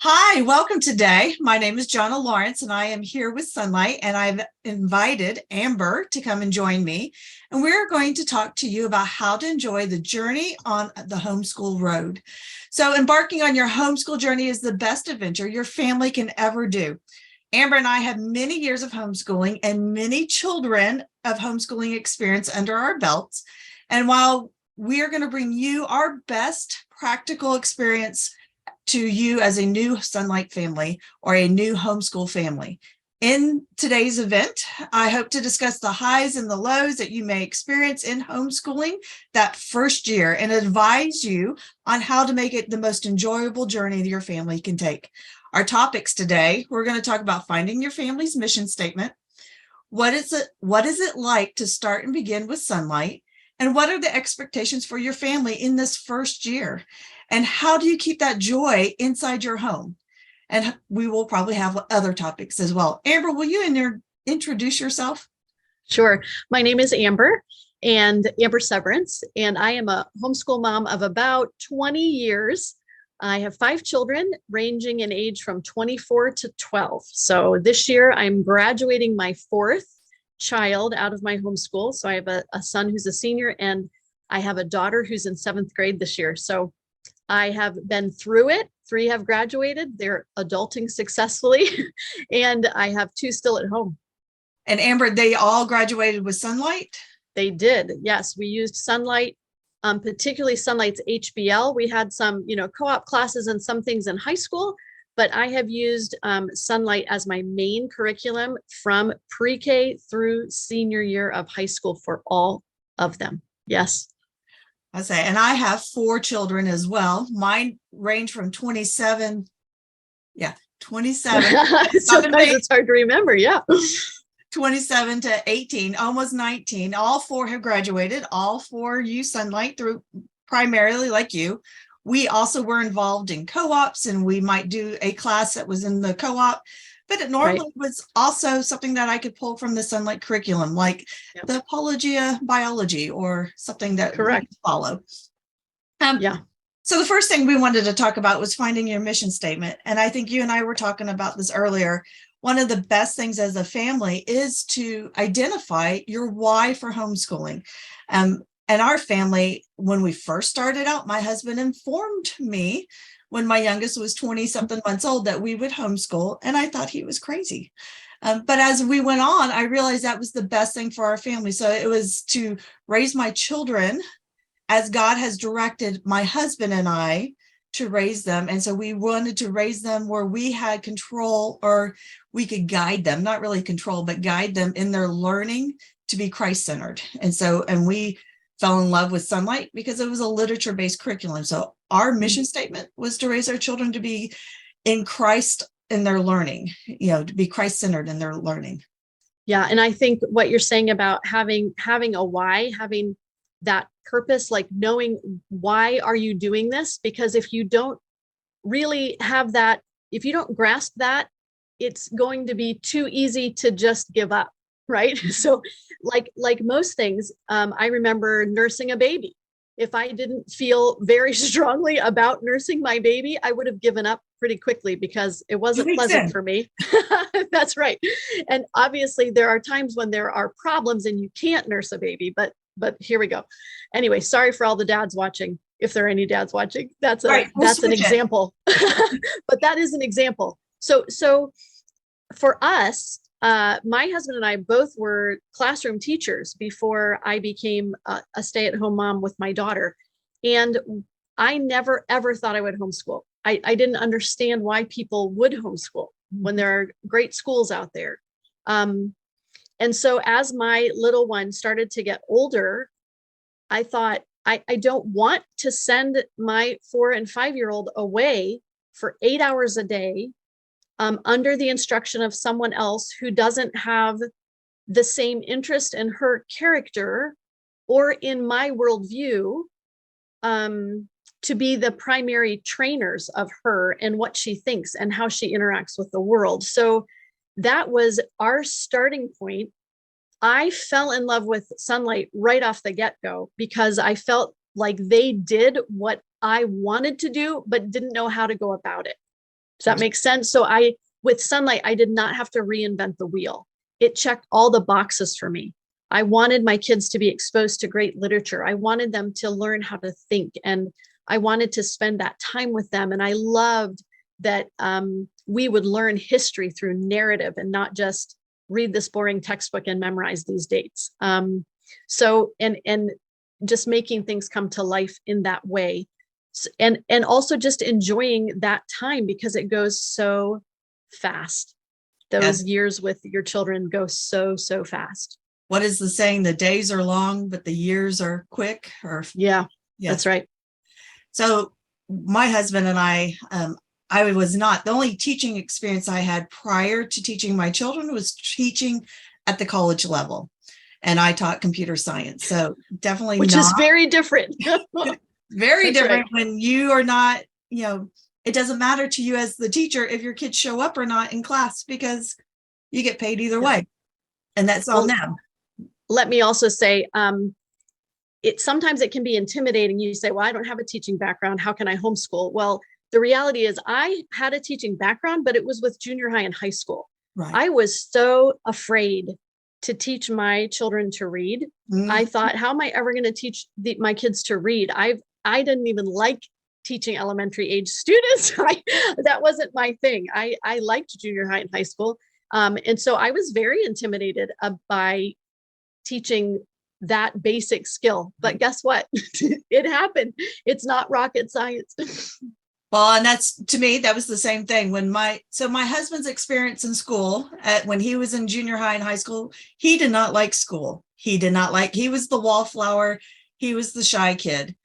Hi, welcome today. My name is Johna Lawrence, and I am here with Sonlight, and I've invited Amber to come and join me. And we're going to talk to you about how to enjoy the journey on the homeschool road. So, embarking on your homeschool journey is the best adventure your family can ever do. Amber and I have many years of homeschooling and many children of homeschooling experience under our belts. And while we are going to bring you our best practical experience to you as a new Sonlight family or a new homeschool family. In today's event, I hope to discuss the highs and the lows that you may experience in homeschooling that first year and advise you on how to make it the most enjoyable journey that your family can take. Our topics today, we're going to talk about finding your family's mission statement. What is it like to start and begin with Sonlight? And what are the expectations for your family in this first year? And how do you keep that joy inside your home? And we will probably have other topics as well. Amber, will you introduce yourself? Sure. My name is Amber and Amber Severance, and I am a homeschool mom of about 20 years. I have 5 children ranging in age from 24 to 12. So this year I'm graduating my 4th child out of my homeschool. So I have a son who's a senior, and I have a daughter who's in 7th grade this year. So I have been through it. 3 have graduated. They're adulting successfully. And I have 2 still at home. And Amber, they all graduated with Sonlight? They did. Yes. We used Sonlight, particularly Sonlight's HBL. We had some, co-op classes and some things in high school, but I have used Sonlight as my main curriculum from pre-K through senior year of high school for all of them. Yes. I say, and I have 4 children as well. Mine range from 27. Sometimes it's hard to remember. Yeah. 27 to 18, almost 19. All 4 have graduated. All 4 use Sonlight through primarily like you. We also were involved in co-ops, and we might do a class that was in the co-op, but it normally was also something that I could pull from the Sonlight curriculum, like the Apologia Biology or something that we follow. So the first thing we wanted to talk about was finding your mission statement. And I think you and I were talking about this earlier. One of the best things as a family is to identify your why for homeschooling. And our family, when we first started out, my husband informed me when my youngest was 20-something months old that we would homeschool, and I thought he was crazy. But as we went on, I realized that was the best thing for our family. So it was to raise my children as God has directed my husband and I to raise them. And so we wanted to raise them where we had control, or we could guide them, not really control, but guide them in their learning to be Christ-centered. And we fell in love with Sonlight because it was a literature-based curriculum. So our mission statement was to raise our children to be in Christ in their learning, to be Christ-centered in their learning. Yeah. And I think what you're saying about having a why, having that purpose, like knowing why are you doing this? Because if you don't really have that, if you don't grasp that, it's going to be too easy to just give up. Right. So like most things, I remember nursing a baby. If I didn't feel very strongly about nursing my baby, I would have given up pretty quickly because it wasn't pleasant for me. That's right. And obviously there are times when there are problems and you can't nurse a baby, but here we go. Anyway, sorry for all the dads watching. If there are any dads watching, that's an example, but that is an example. So for us, my husband and I both were classroom teachers before I became a stay-at-home mom with my daughter. And I never, ever thought I would homeschool. I didn't understand why people would homeschool when there are great schools out there. And so as my little one started to get older, I thought, I don't want to send my 4 and 5-year-old away for 8 hours a day under the instruction of someone else who doesn't have the same interest in her character or in my worldview to be the primary trainers of her and what she thinks and how she interacts with the world. So that was our starting point. I fell in love with Sonlight right off the get-go because I felt like they did what I wanted to do, but didn't know how to go about it. Does that make sense? So with Sonlight, I did not have to reinvent the wheel. It checked all the boxes for me. I wanted my kids to be exposed to great literature. I wanted them to learn how to think, and I wanted to spend that time with them. And I loved that we would learn history through narrative and not just read this boring textbook and memorize these dates. So just making things come to life in that way. And also just enjoying that time, because it goes so fast. Those years with your children go so fast. What is the saying? The days are long, but the years are quick. Yeah, that's right. So my husband and I was not, the only teaching experience I had prior to teaching my children was teaching at the college level. And I taught computer science. So definitely Which is very different. Very different when you are not, it doesn't matter to you as the teacher if your kids show up or not in class, because you get paid either way. And that's on them. Let me also say, sometimes it can be intimidating. You say, well, I don't have a teaching background. How can I homeschool? Well, the reality is I had a teaching background, but it was with junior high and high school. Right. I was so afraid to teach my children to read. Mm-hmm. I thought, how am I ever going to teach my kids to read? I didn't even like teaching elementary age students. That wasn't my thing. I liked junior high and high school. And so I was very intimidated by teaching that basic skill. But guess what? It happened. It's not rocket science. Well, and to me, that was the same thing. My husband's experience in school, when he was in junior high and high school, he did not like school. He was the wallflower. He was the shy kid.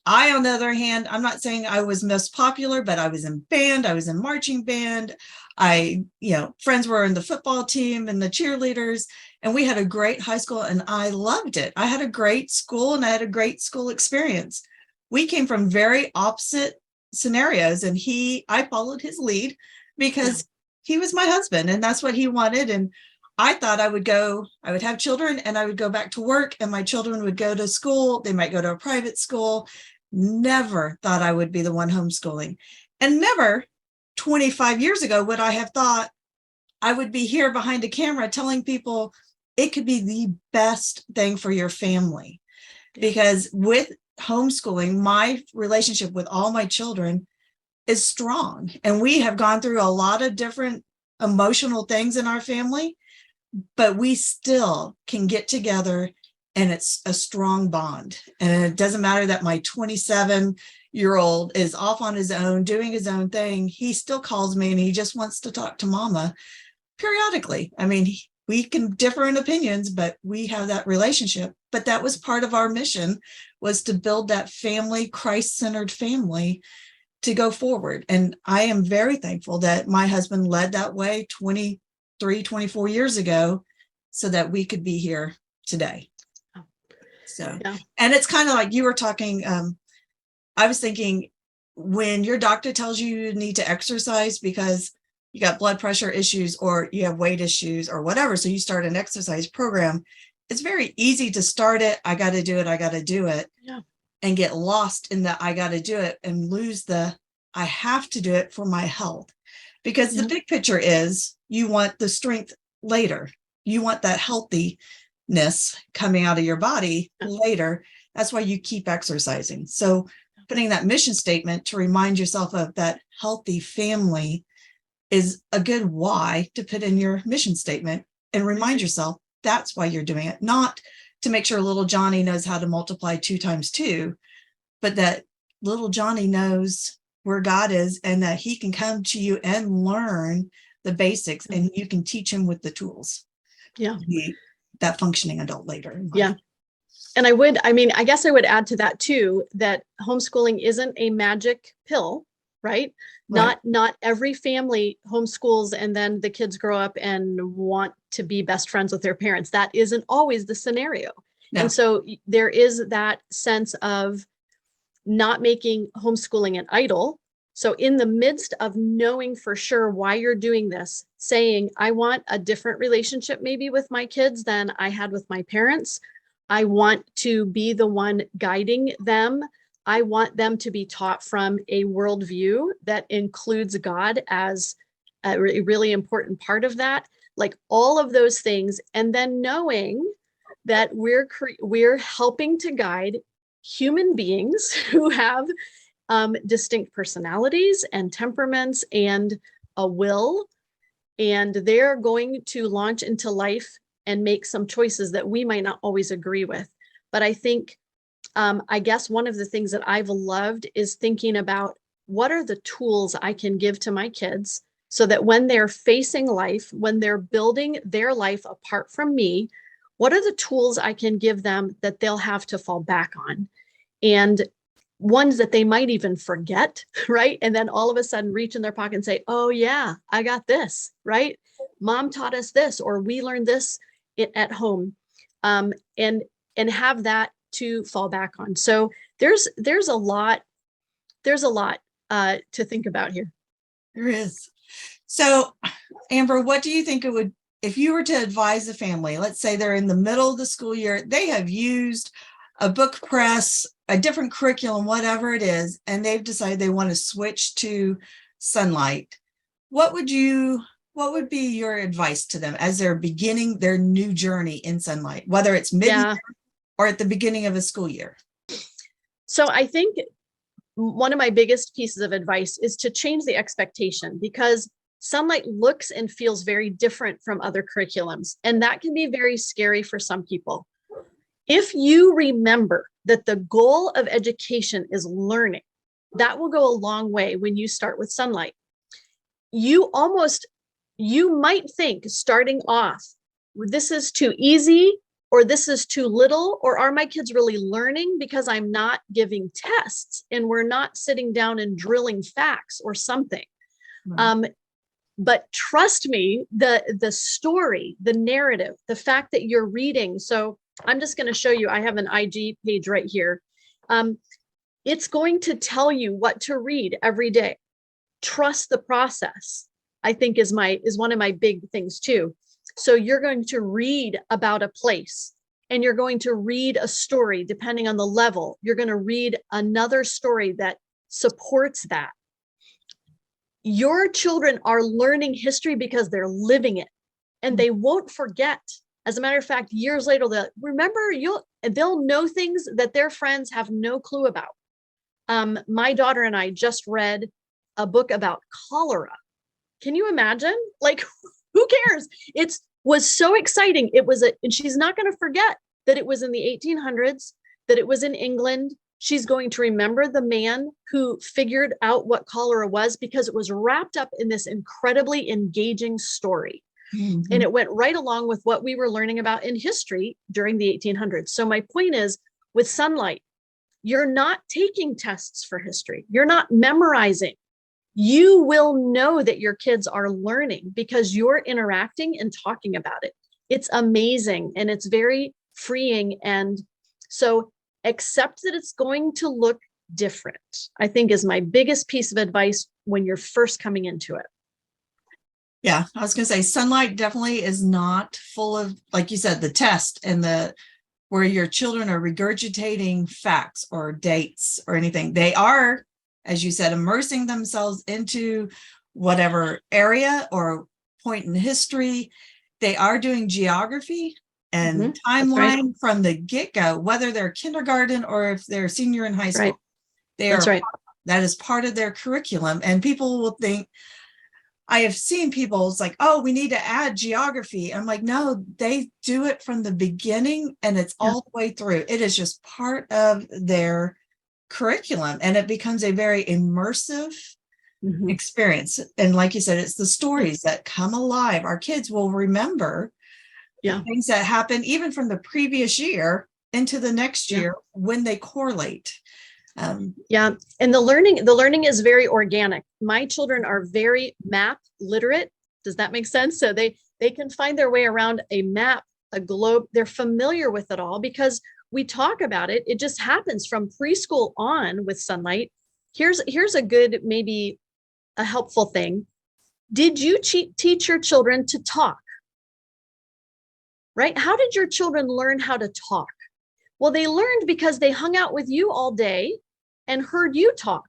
I, on the other hand, I'm not saying I was most popular, but I was in band. I was in marching band. Friends were in the football team and the cheerleaders, and we had a great high school and I loved it. I had a great school and I had a great school experience. We came from very opposite scenarios, and I followed his lead because he was my husband and that's what he wanted. And I thought I would have children and I would go back to work and my children would go to school. They might go to a private school. Never thought I would be the one homeschooling, and never 25 years ago would I have thought I would be here behind a camera telling people it could be the best thing for your family. Because with homeschooling, my relationship with all my children is strong, and we have gone through a lot of different emotional things in our family, but we still can get together and it's a strong bond. And it doesn't matter that my 27-year-old is off on his own, doing his own thing. He still calls me and he just wants to talk to mama periodically. I mean, we can differ in opinions, but we have that relationship. But that was part of our mission, was to build that family, Christ-centered family, to go forward. And I am very thankful that my husband led that way 23, 24 years ago so that we could be here today. So, and it's kind of like you were talking, I was thinking, when your doctor tells you need to exercise because you got blood pressure issues or you have weight issues or whatever, so you start an exercise program, it's very easy to start it. I got to do it. And get lost in the I got to do it and lose the I have to do it for my health. Because the big picture is you want the strength later. You want that healthiness coming out of your body later. That's why you keep exercising. So putting that mission statement to remind yourself of that healthy family is a good why to put in your mission statement, and remind yourself that's why you're doing it. Not to make sure little Johnny knows how to multiply 2 times 2, but that little Johnny knows where God is and that he can come to you and learn the basics, and you can teach him with the tools. Yeah. That functioning adult later. Yeah. And I guess I would add to that too, that homeschooling isn't a magic pill, right? Not every family homeschools and then the kids grow up and want to be best friends with their parents. That isn't always the scenario. No. And so there is that sense of not making homeschooling an idol. So in the midst of knowing for sure why you're doing this, saying, I want a different relationship maybe with my kids than I had with my parents. I want to be the one guiding them I want them to be taught from a worldview that includes God as a really important part of that, like all of those things. And then knowing that we're helping to guide human beings who have distinct personalities and temperaments and a will, and they're going to launch into life and make some choices that we might not always agree with. But I think, I guess one of the things that I've loved is thinking about what are the tools I can give to my kids so that when they're facing life, when they're building their life apart from me, what are the tools I can give them that they'll have to fall back on? And ones that they might even forget, right? And then all of a sudden reach in their pocket and say, oh yeah, I got this, right? Mom taught us this, or we learned this at home, and have that to fall back on. So there's a lot to think about here. There is. So, Amber, what do you think it would, if you were to advise a family, let's say they're in the middle of the school year, they have used a book press, a different curriculum, whatever it is, and they've decided they want to switch to Sonlight. What would be your advice to them as they're beginning their new journey in Sonlight, whether it's mid-year or at the beginning of a school year? So I think one of my biggest pieces of advice is to change the expectation, because Sonlight looks and feels very different from other curriculums, and that can be very scary for some people. If you remember that the goal of education is learning, that will go a long way when you start with Sonlight. You might think starting off, this is too easy, or this is too little, or are my kids really learning because I'm not giving tests and we're not sitting down and drilling facts or something. Right. But trust me, the story, the narrative, the fact that you're reading. So I'm just going to show you, I have an IG page right here. It's going to tell you what to read every day. Trust the process, I think is one of my big things too. So you're going to read about a place, and you're going to read a story, depending on the level. You're going to read another story that supports that. Your children are learning history because they're living it, and they won't forget. As a matter of fact, years later, they'll know things that their friends have no clue about. My daughter and I just read a book about cholera. Can you imagine? Like, who cares? It was so exciting. And she's not going to forget that it was in the 1800s, that it was in England. She's going to remember the man who figured out what cholera was, because it was wrapped up in this incredibly engaging story. Mm-hmm. And it went right along with what we were learning about in history during the 1800s. So my point is, with Sonlight, you're not taking tests for history. You're not memorizing. You will know that your kids are learning because you're interacting and talking about it. It's amazing, and it's very freeing. And so accept that it's going to look different, I think, is my biggest piece of advice when you're first coming into it. Yeah, I was going to say Sonlight definitely is not full of, like you said, the test and where your children are regurgitating facts or dates or anything. They are, as you said, immersing themselves into whatever area or point in history. They are doing geography and timeline from the get-go, whether they're kindergarten or if they're senior in high school. That is part of their curriculum. And people will think, I have seen people, it's like, oh, we need to add geography. I'm like, no, they do it from the beginning and it's all the way through. It is just part of their curriculum, and it becomes a very immersive experience. And like you said, it's the stories that come alive. Our kids will remember things that happen even from the previous year into the next year when they correlate. And the learning is very organic. My children are very map literate. Does that make sense? So they can find their way around a map, a globe. They're familiar with it all because we talk about it. It just happens from preschool on with Sonlight. Here's a good, maybe a helpful thing. Did you teach your children to talk? Right? How did your children learn how to talk? Well, they learned because they hung out with you all day and heard you talk,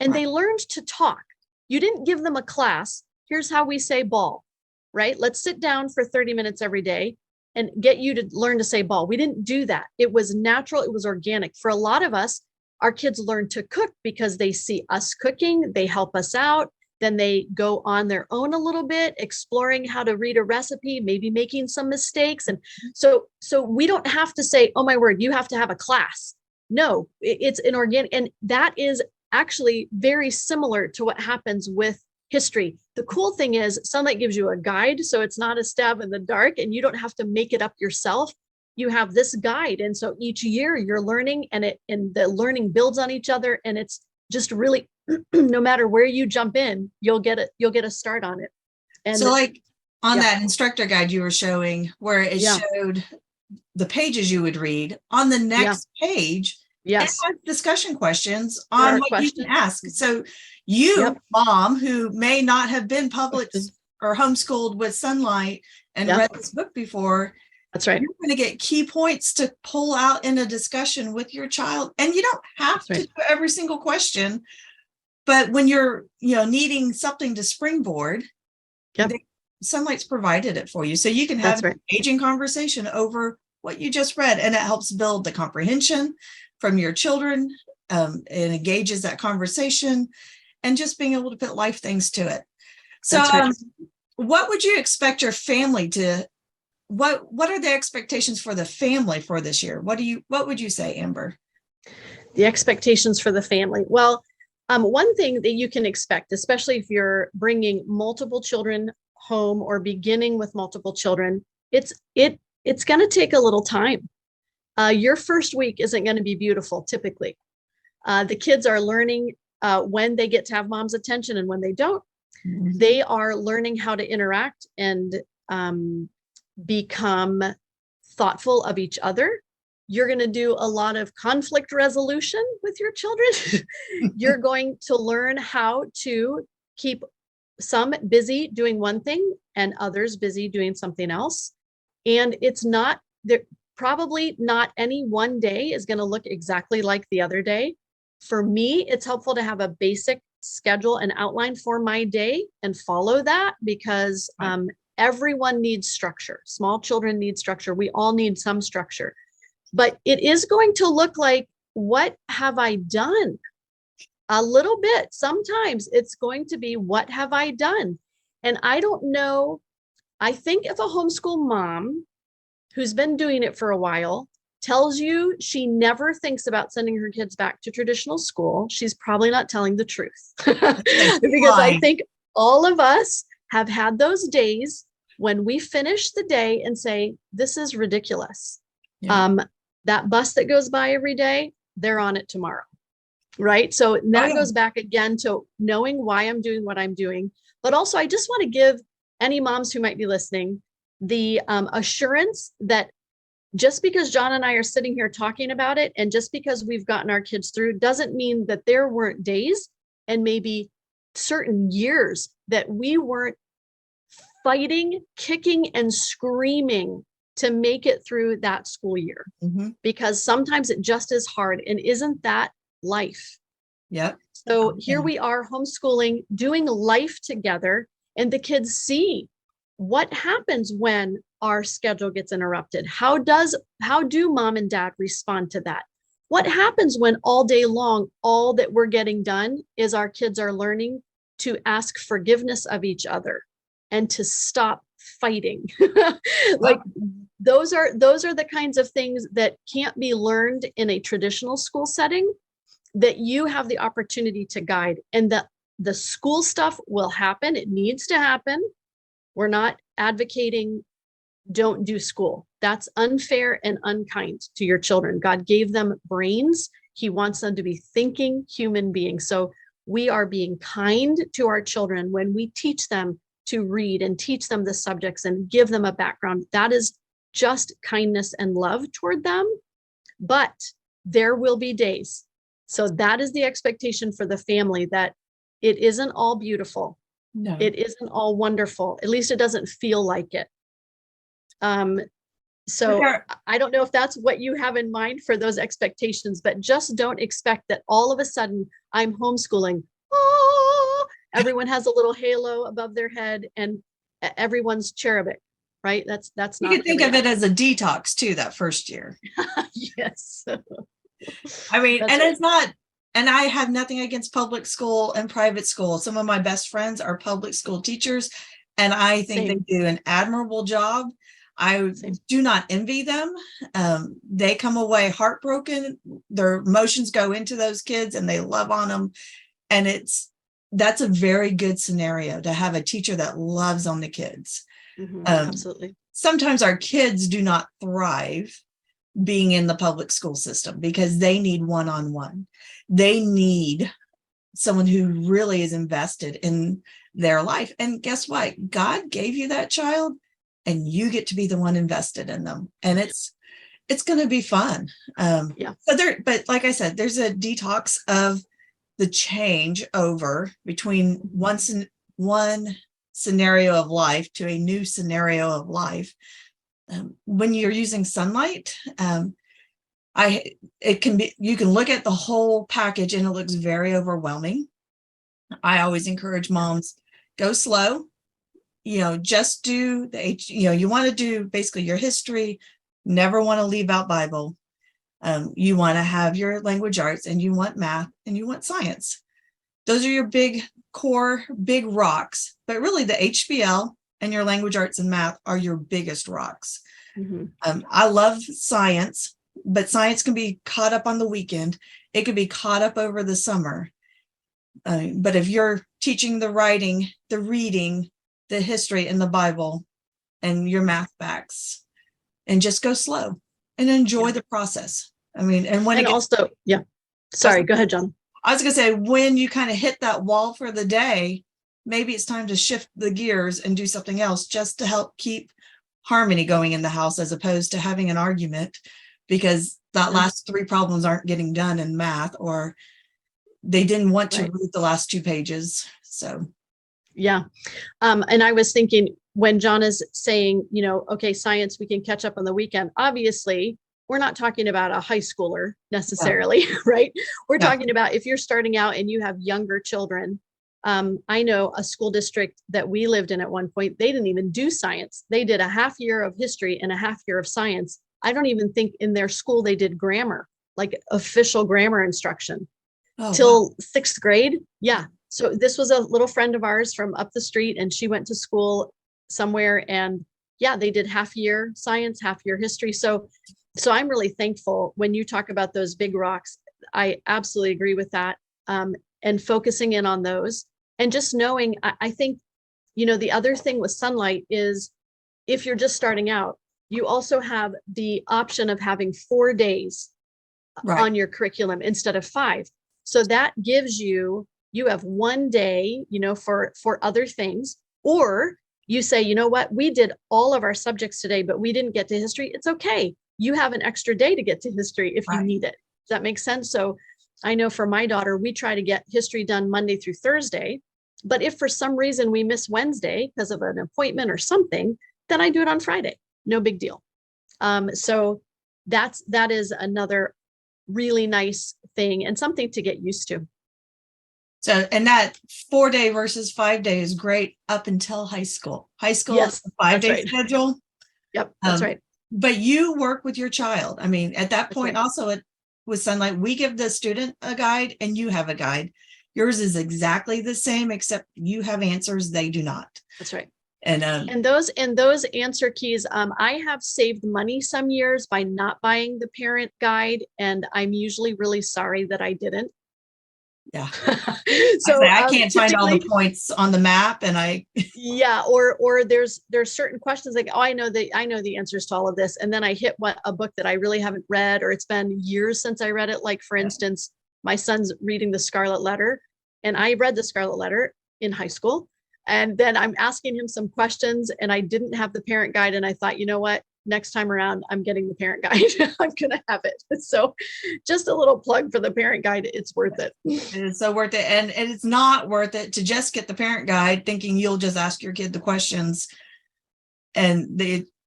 and Right. they learned to talk. You didn't give them a class. Here's how we say ball, right? Let's sit down for 30 minutes every day and get you to learn to say ball. We didn't do that. It was natural. It was organic. For a lot of us, our kids learn to cook because they see us cooking. They help us out. Then they go on their own a little bit, exploring how to read a recipe, maybe making some mistakes. And so we don't have to say, oh my word, you have to have a class. No, it's an organic, and that is actually very similar to what happens with history. The cool thing is Sonlight gives you a guide, so it's not a stab in the dark, and you don't have to make it up yourself. You have this guide, and so each year you're learning, and the learning builds on each other, and it's just really no matter where you jump in, you'll get a start on it. And so like on yeah. that instructor guide you were showing where it Yeah. showed the pages you would read, on the next page, Yes. it has discussion questions There on are what questions. you can ask. So you, Yep. mom, who may not have been public or homeschooled with Sonlight and Yeah. read this book before, That's right. you're going to get key points to pull out in a discussion with your child. And you don't have That's right. to do every single question, but when you're, needing something to springboard, Yep. Sonlight's provided it for you. So you can have That's right. an engaging conversation over what you just read, and it helps build the comprehension from your children. It engages that conversation and just being able to put life things to it. So That's right. what would you expect your family to, what are the expectations for the family for this year? What would you say, Amber? The expectations for the family. Well, one thing that you can expect, especially if you're bringing multiple children home or beginning with multiple children, it's going to take a little time. Your first week isn't going to be beautiful, typically. The kids are learning when they get to have mom's attention and when they don't. Mm-hmm. They are learning how to interact and become thoughtful of each other. You're going to do a lot of conflict resolution with your children. You're going to learn how to keep some busy doing one thing and others busy doing something else. And it's not there. Probably not any one day is going to look exactly like the other day. For me, it's helpful to have a basic schedule and outline for my day and follow that, because everyone needs structure. Small children need structure. We all need some structure. But it is going to look like, what have I done? A little bit. Sometimes it's going to be, what have I done? And I don't know. I think if a homeschool mom who's been doing it for a while tells you she never thinks about sending her kids back to traditional school, she's probably not telling the truth. Because I think all of us have had those days when we finish the day and say, this is ridiculous. Yeah. That bus that goes by every day, they're on it tomorrow. Right. So that goes back again to knowing why I'm doing what I'm doing. But also, I just want to give any moms who might be listening the assurance that just because John and I are sitting here talking about it, and just because we've gotten our kids through, doesn't mean that there weren't days and maybe certain years that we weren't fighting, kicking, and screaming to make it through that school year. Mm-hmm. Because sometimes it just is hard. And isn't that life? Yep. So here we are homeschooling, doing life together, and the kids see what happens when our schedule gets interrupted. How do mom and dad respond to that? What happens when all day long, all that we're getting done is our kids are learning to ask forgiveness of each other and to stop fighting? Like those are the kinds of things that can't be learned in a traditional school setting, that you have the opportunity to guide. And the school stuff will happen. It needs to happen. We're not advocating don't do school. That's unfair and unkind to your children. God gave them brains. He wants them to be thinking human beings. So we are being kind to our children when we teach them to read and teach them the subjects and give them a background. That is just kindness and love toward them. But there will be days. So that is the expectation for the family, that it isn't all beautiful. No. It isn't all wonderful. At least it doesn't feel like it. So I don't know if that's what you have in mind for those expectations, but just don't expect that all of a sudden I'm homeschooling. Oh, everyone has a little halo above their head and everyone's cherubic, right? That's You not. can think of it as a detox too, that first year. Yes. I mean, That's and right. it's not, and I have nothing against public school and private school. Some of my best friends are public school teachers, and I think Same. they do an admirable job. I Same. do not envy them. They come away heartbroken. Their emotions go into those kids and they love on them. And that's a very good scenario to have a teacher that loves on the kids. Absolutely. Sometimes our kids do not thrive being in the public school system because they need one-on-one. They need someone who really is invested in their life. And guess what? God gave you that child and you get to be the one invested in them. And it's going to be fun. But like I said, there's a detox of the change over between one scenario of life to a new scenario of life. When you're using Sonlight, you can look at the whole package and it looks very overwhelming. I always encourage moms, go slow, just do you want to do basically your history, never want to leave out Bible. You want to have your language arts and you want math and you want science. Those are your big core, big rocks, but really the HBL and your language arts and math are your biggest rocks. I love science, but science can be caught up on the weekend. It could be caught up over the summer. But if you're teaching the writing, the reading, the history, and the Bible, and your math backs, and just go slow and enjoy the process. I mean, and when Sorry, go ahead, John. I was going to say, when you kind of hit that wall for the day, maybe it's time to shift the gears and do something else just to help keep harmony going in the house, as opposed to having an argument because that last 3 problems aren't getting done in math, or they didn't want to read the last 2 pages. So, yeah. And I was thinking when John is saying, okay, science, we can catch up on the weekend. Obviously, we're not talking about a high schooler necessarily, right? We're talking about if you're starting out and you have younger children. I know a school district that we lived in at one point, they didn't even do science. They did a half year of history and a half year of science. I don't even think in their school they did grammar, like official grammar instruction till 6th grade. Yeah. So this was a little friend of ours from up the street, and she went to school somewhere, and they did half year science, half year history. So I'm really thankful when you talk about those big rocks. I absolutely agree with that. And focusing in on those and just knowing, I think, the other thing with Sonlight is if you're just starting out, you also have the option of having 4 days on your curriculum instead of 5. So that gives you have 1 day, for other things, or you say, you know what, we did all of our subjects today, but we didn't get to history. It's okay. You have an extra day to get to history if you need it. Does that make sense? So I know for my daughter, we try to get history done Monday through Thursday, but if for some reason we miss Wednesday because of an appointment or something, then I do it on Friday. No big deal. So that is another really nice thing and something to get used to. So, and that 4-day versus 5-day is great up until high school. High school is a 5-day schedule. Yep, that's right. But you work with your child. I mean, at that point, also with Sonlight, we give the student a guide and you have a guide. Yours is exactly the same, except you have answers, they do not. That's right. And those answer keys, I have saved money some years by not buying the parent guide, and I'm usually really sorry that I didn't. Yeah. So I can't find all the points on the map, and or there's certain questions like, I know the answers to all of this, and then I hit a book that I really haven't read, or it's been years since I read it. Like, for instance, my son's reading the Scarlet Letter, and I read the Scarlet Letter in high school, and then I'm asking him some questions, and I didn't have the parent guide, and I thought, you know what, next time around, I'm getting the parent guide. I'm going to have it. So just a little plug for the parent guide. It's worth it. It is so worth it. And it's not worth it to just get the parent guide thinking you'll just ask your kid the questions. And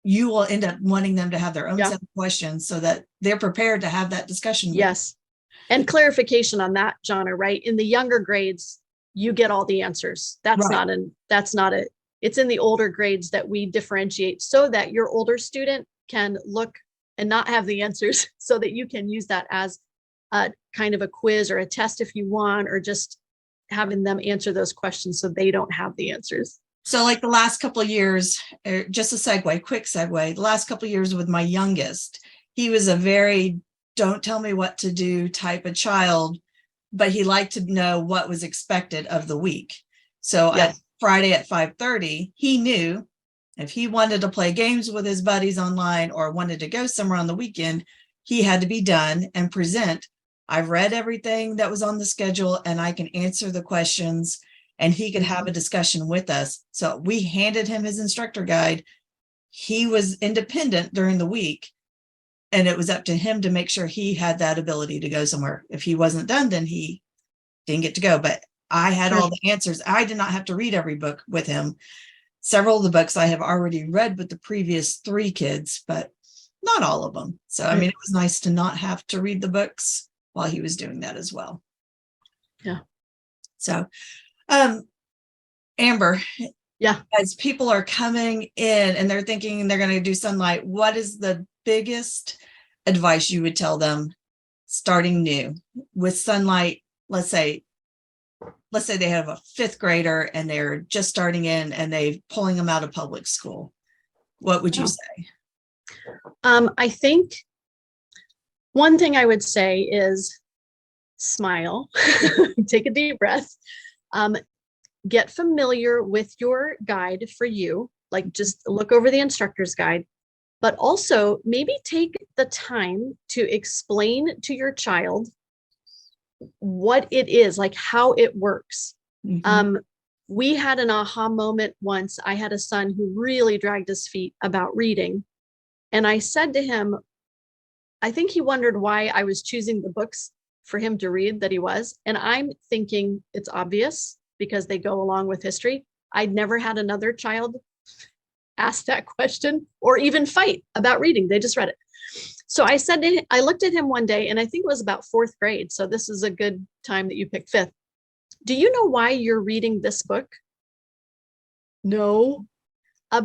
you will end up wanting them to have their own Yeah. set of questions so that they're prepared to have that discussion. Yes. And clarification on that, Johna, right? In the younger grades, you get all the answers. That's Right. not it. It's in the older grades that we differentiate so that your older student can look and not have the answers so that you can use that as a kind of a quiz or a test if you want, or just having them answer those questions so they don't have the answers. So like the last couple of years, just a quick segue, the last couple of years with my youngest, he was a very don't tell me what to do type of child, but he liked to know what was expected of the week. So Yes. at Friday at 5:30, he knew if he wanted to play games with his buddies online or wanted to go somewhere on the weekend, he had to be done and present. I've read everything that was on the schedule and I can answer the questions, and he could have a discussion with us. So we handed him his instructor guide. He was independent during the week, and it was up to him to make sure he had that ability to go somewhere. If he wasn't done, then he didn't get to go. But I had all the answers. I did not have to read every book with him. Several of the books I have already read with the previous 3 kids, but not all of them. So, I mean, it was nice to not have to read the books while he was doing that as well. Yeah. So, Amber, yeah, as people are coming in and they're thinking they're going to do Sonlight, what is the biggest advice you would tell them starting new with Sonlight? Let's say they have a 5th grader and they're just starting in and they're pulling them out of public school. What would you say? I think one thing I would say is smile, take a deep breath, get familiar with your guide for you, like just look over the instructor's guide, but also maybe take the time to explain to your child what it is, like how it works. We had an aha moment once. I had a son who really dragged his feet about reading. And I said to him, I think he wondered why I was choosing the books for him to read that he was. And I'm thinking it's obvious because they go along with history. I'd never had another child ask that question or even fight about reading. They just read it. So I said to him, I looked at him one day, and I think it was about 4th grade. So this is a good time that you picked 5th. Do you know why you're reading this book? No,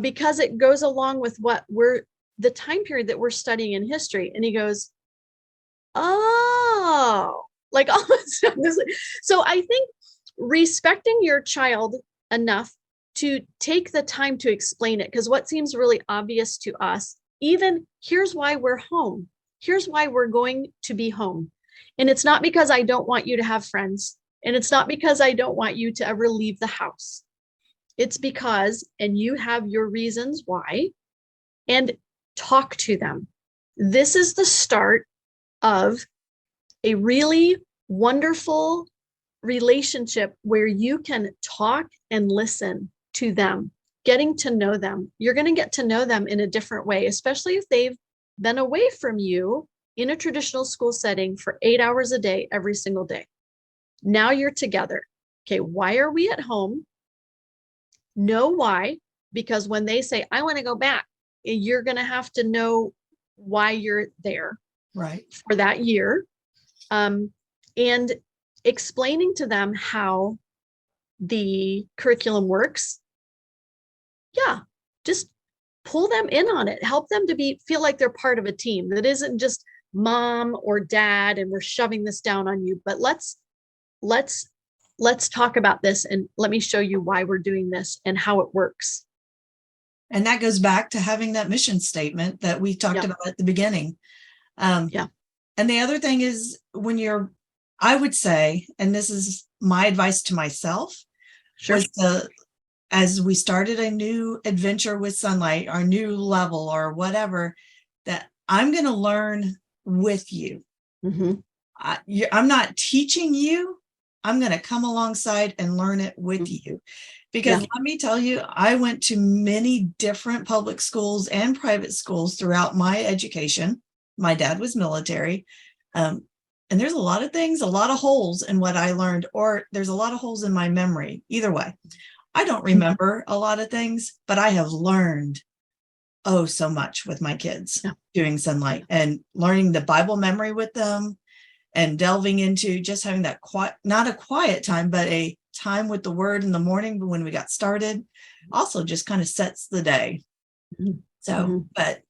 because it goes along with the time period that we're studying in history. And he goes, oh, like all of a sudden. So I think respecting your child enough to take the time to explain it, because what seems really obvious to us, even here's why we're home. Here's why we're going to be home. And it's not because I don't want you to have friends. And it's not because I don't want you to ever leave the house. It's because, and you have your reasons why, and talk to them. This is the start of a really wonderful relationship where you can talk and listen to them, getting to know them. You're going to get to know them in a different way, especially if they've been away from you in a traditional school setting for 8 hours a day, every single day. Now you're together. Okay, why are we at home? Know why, because when they say, I want to go back, you're going to have to know why you're there for that year. And explaining to them how the curriculum works. Yeah, just pull them in on it. Help them to feel like they're part of a team that isn't just mom or dad and we're shoving this down on you, but let's talk about this and let me show you why we're doing this and how it works. And that goes back to having that mission statement that we talked about at the beginning. And the other thing is I would say, and this is my advice to myself, was as we started a new adventure with Sonlight, our new level or whatever, that I'm going to learn with you. I'm not teaching you. I'm going to come alongside and learn it with you. Because let me tell you, I went to many different public schools and private schools throughout my education. My dad was military. And there's a lot of things, a lot of holes in what I learned, or there's a lot of holes in my memory. Either way, I don't remember a lot of things, but I have learned oh so much with my kids Yeah. doing Sonlight and learning the Bible memory with them and delving into just having that quiet, not a quiet time, but a time with the word in the morning when we got started, also just kind of sets the day. Mhm. So, Mhm. but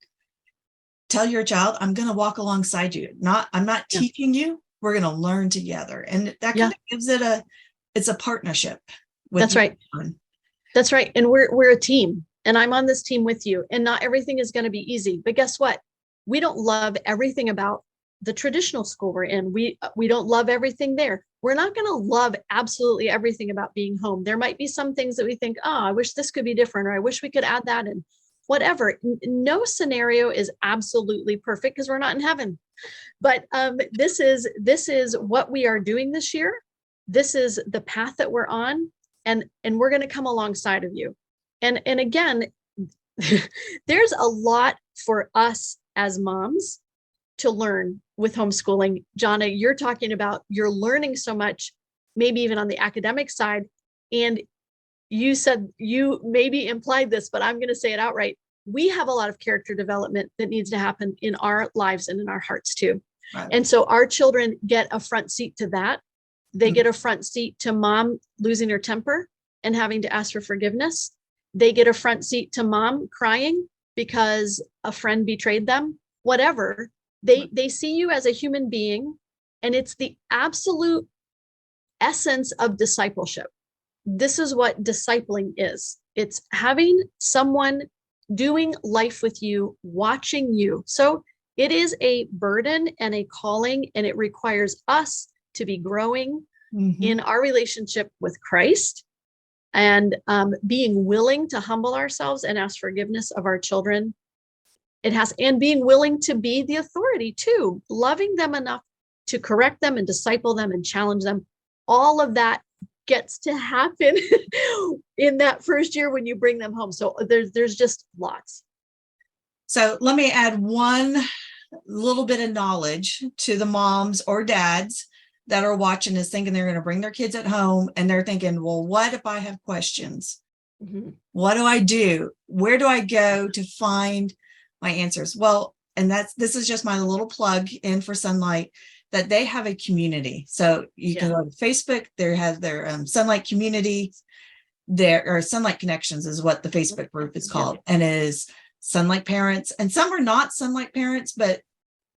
tell your child, I'm going to walk alongside you. I'm not Yeah. teaching you. We're going to learn together. And that Yeah. kind of gives it it's a partnership with That's right. That's right. And we're a team, and I'm on this team with you, and not everything is going to be easy, but guess what? We don't love everything about the traditional school we're in. We don't love everything there. We're not going to love absolutely everything about being home. There might be some things that we think, oh, I wish this could be different, or I wish we could add that in. Whatever. No scenario is absolutely perfect because we're not in heaven. But this is what we are doing this year. This is the path that we're on, and we're going to come alongside of you. And again, there's a lot for us as moms to learn with homeschooling. Johna, you're talking about you're learning so much, maybe even on the academic side. And you said, you maybe implied this, but I'm going to say it outright. We have a lot of character development that needs to happen in our lives and in our hearts too. Right. And so our children get a front seat to that. They get a front seat to mom losing her temper and having to ask for forgiveness. They get a front seat to mom crying because a friend betrayed them. Whatever. They see you as a human being, and it's the absolute essence of discipleship. This is what discipling is. It's having someone doing life with you, watching you. So it is a burden and a calling, and it requires us to be growing in our relationship with Christ, and being willing to humble ourselves and ask forgiveness of our children. And being willing to be the authority too, loving them enough to correct them and disciple them and challenge them. All of that gets to happen in that first year when you bring them home. So there's just lots. So let me add one little bit of knowledge to the moms or dads that are watching this, thinking they're going to bring their kids at home, and they're thinking, well, what if I have questions? What do I do? Where do I go to find my answers? Well, and this is just my little plug in for Sonlight, that they have a community. So you can go to Facebook. They have their Sonlight community. Or Sonlight Connections is what the Facebook group is called, and it is Sonlight parents. And some are not Sonlight parents, but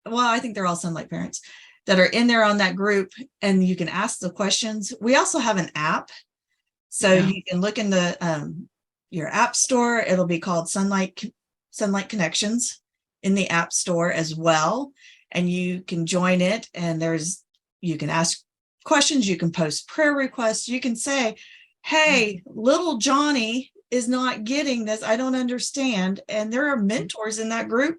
well, I think they're all Sonlight parents that are in there on that group, and you can ask the questions. We also have an app, so you can look in the your app store. It'll be called Sonlight Connections in the app store as well, and you can join it. And you can ask questions, you can post prayer requests, you can say, hey, little Johnny is not getting this, I don't understand. And there are mentors in that group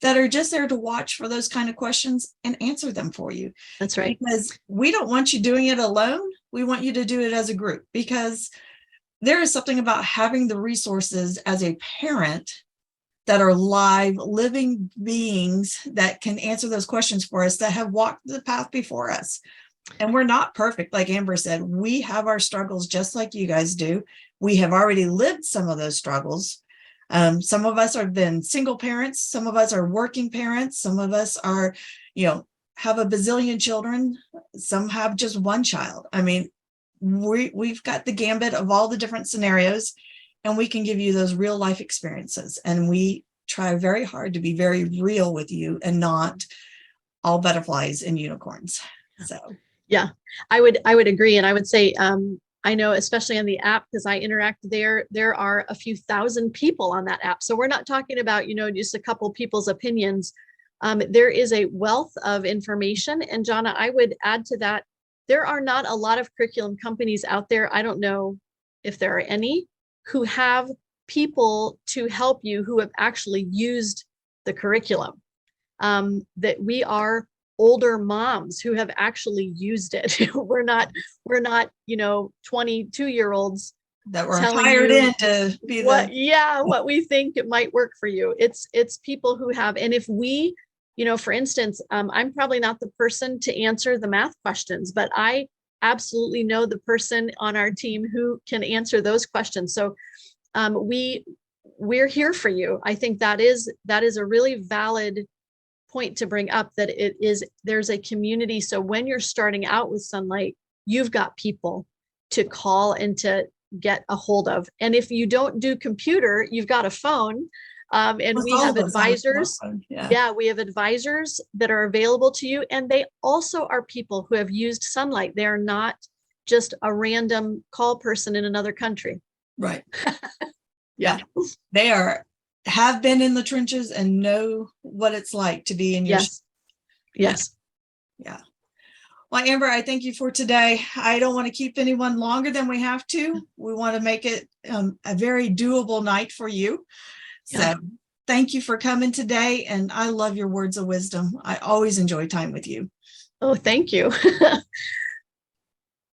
that are just there to watch for those kind of questions and answer them for you. That's right. Because we don't want you doing it alone. We want you to do it as a group, because there is something about having the resources as a parent that are live, living beings that can answer those questions for us, that have walked the path before us. And we're not perfect. Like Amber said, we have our struggles just like you guys do. We have already lived some of those struggles. Some of us have been single parents. Some of us are working parents. Some of us are, have a bazillion children. Some have just one child. I mean, we've got the gambit of all the different scenarios, and we can give you those real life experiences. And we try very hard to be very real with you and not all butterflies and unicorns. So. Yeah, I would agree. And I would say, I know, especially on the app, because I interact there are a few thousand people on that app. So we're not talking about, just a couple people's opinions. There is a wealth of information. And Johna, I would add to that, there are not a lot of curriculum companies out there. I don't know if there are any who have people to help you who have actually used the curriculum. That we are older moms who have actually used it. we're not 22-year-olds that were hired in to be what we think it might work for you. It's people who have. And if we, for instance, I'm probably not the person to answer the math questions, but I absolutely know the person on our team who can answer those questions. So we we're here for you. I think that is a really valid point to bring up, that there's a community. So when you're starting out with Sonlight, you've got people to call and to get a hold of. And if you don't do computer, you've got a phone. And Almost we all have of us have a advisors. smartphone. Yeah. Yeah, we have advisors that are available to you. And they also are people who have used Sonlight. They're not just a random call person in another country. Right. Yeah. They have been in the trenches and know what it's like to be in your. Yes. Yeah. Well, Amber, I thank you for today. I don't want to keep anyone longer than we have to. We want to make it a very doable night for you. Yeah. So thank you for coming today. And I love your words of wisdom. I always enjoy time with you. Oh, thank you.